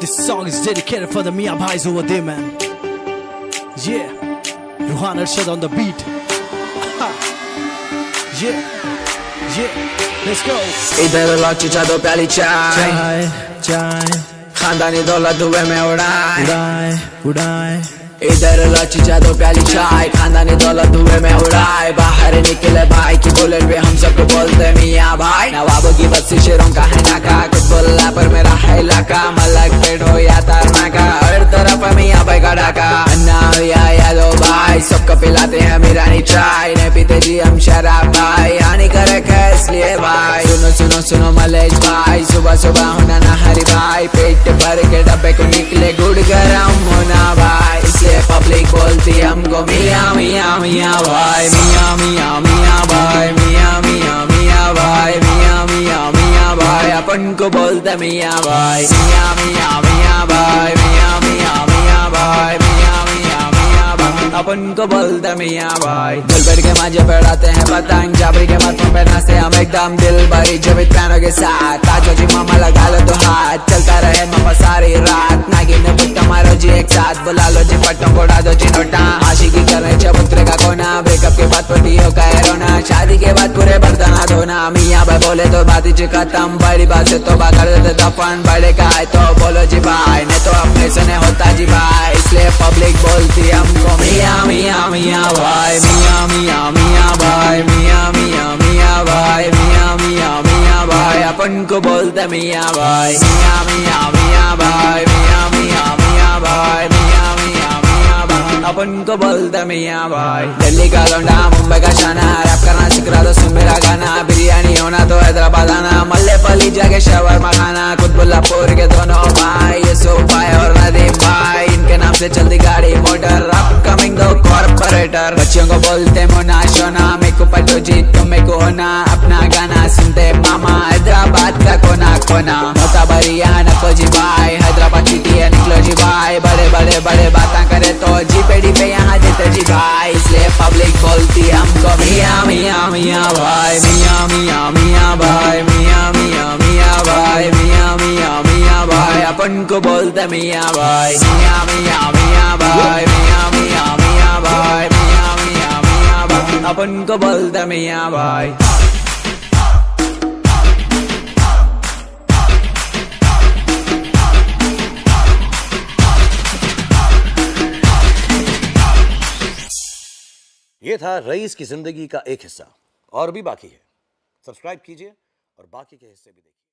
This song is dedicated for the Mia Bhais over there, man. Yeah, Ruhan Arshad on the beat. Yeah, let's go. इधर लौची दो प्याली चाय चाय खानदानी दौलत दुबे में उड़ाए उड़ाए इधर लौची दो प्याली चाय खानदानी दौलत दुबे में उड़ाए बाहर निकले भाई की बुलेट पे हम सबको बोलते मियाँ भाई नवाबों की बस्ती शेरों का है नाका कुछ बोला पर मेरा है इलाका मलक पेट हो या तारनाका हर तरफ मियाँ भाई का डाका अन्ना या यादो भाई सबको पिलाते हैं मीरानी चाय नहीं पीते जी हम शराब भाई हानिकारक है इसलिए भाई सुनो सुनो सुनो मलेश भाई सुबह सुबह होना ना हरी भाई पेट भर के डब्बे को निकले गुड़ गरम होना भाई इसलिए पब्लिक बोलती हमको मियाँ मियाँ मियाँ भाई मियाँ मियाँ मियाँ भाई मियाँ मियाँ मियाँ भाई मियाँ मियाँ मियाँ भाई अपन को बोलते मियाँ भाई मियाँ मियाँ मियाँ भाई मियाँ मियाँ मियाँ भाई मियाँ मियाँ मियाँ भाई अपन को बोलते मियाँ भाई दिल भर के मांझे पढ़ाते हैं पतंग जाबरी के माथों पे नाचते हम एकदम दिल भरी जबित पैनों के साथ ताजो जी मामा लगा लो तो हाथ चलता रहे मामा सारी रात नागिन ने बुट्टा मारो जी एक साथ बुला लो जी पट्टों को उड़ा दो जी नोटा आशिकी करने चबूतरे का कोना ब्रेकअप के बाद पतियों का रोना शादी के बाद पूरे बर्तन धोना मियाँ भाई बोले तो बात ही खत्म बड़ी बात से तो कर देते दफन बड़े का है तो बोलो जी भाई नहीं तो अपने से नहीं होता जी भाई इसलिए पब्लिक बोलती हमको मियाँ मियाँ मियाँ भाई मियाँ मियाँ मियाँ भाई मियाँ मियाँ मियाँ भाई मियाँ मियाँ मियाँ भाई अपन को बोलते मियाँ भाई मियाँ मियाँ मियाँ भाई मियाँ मियाँ मियाँ भाई मियाँ मियाँ मियाँ भाई अपन को बोलते मियाँ भाई दिल्ली का लौंडा मुंबई का शाना रैप करना सिखा दो सुन मेरा गाना बिरयानी होना तो हैदराबाद आना मल्ले पली जाके शवरमा खाना कुतुबुल्लापुर के दोनों भाई यूसुफ भाई और नदीम भाई इनके नाम से चलती गाड़ी मोटर अपकमिंग दो कॉर्पोरेटर बच्चों को बोलते मोना शोना मेरे को पटो जी तुम मेरे को होना अपना गाना सुनते मामा हैदराबाद का कोना कोना मोता बरिया नको जी भाई हैदराबाद सिटी है निकलो जी भाई बड़े बड़े बड़े बातें करे तो जी पेड़ी पे यहाँ देते जी भाई इसलिए पब्लिक बोलती हमको मियाँ मियाँ मियाँ भाई मियाँ मियाँ मियाँ भाई मियाँ मियाँ मियाँ भाई मियाँ मियाँ मियाँ भाई अपन को बोलते मियाँ भाई मियाँ मियाँ मियाँ भाई मियाँ मियाँ मियाँ भाई मियाँ मियाँ मियाँ भाई अपन को बोलते मियाँ भाई ये था रईस की जिंदगी का एक हिस्सा और भी बाकी है। सब्सक्राइब कीजिए और बाकी के हिस्से भी देखिए।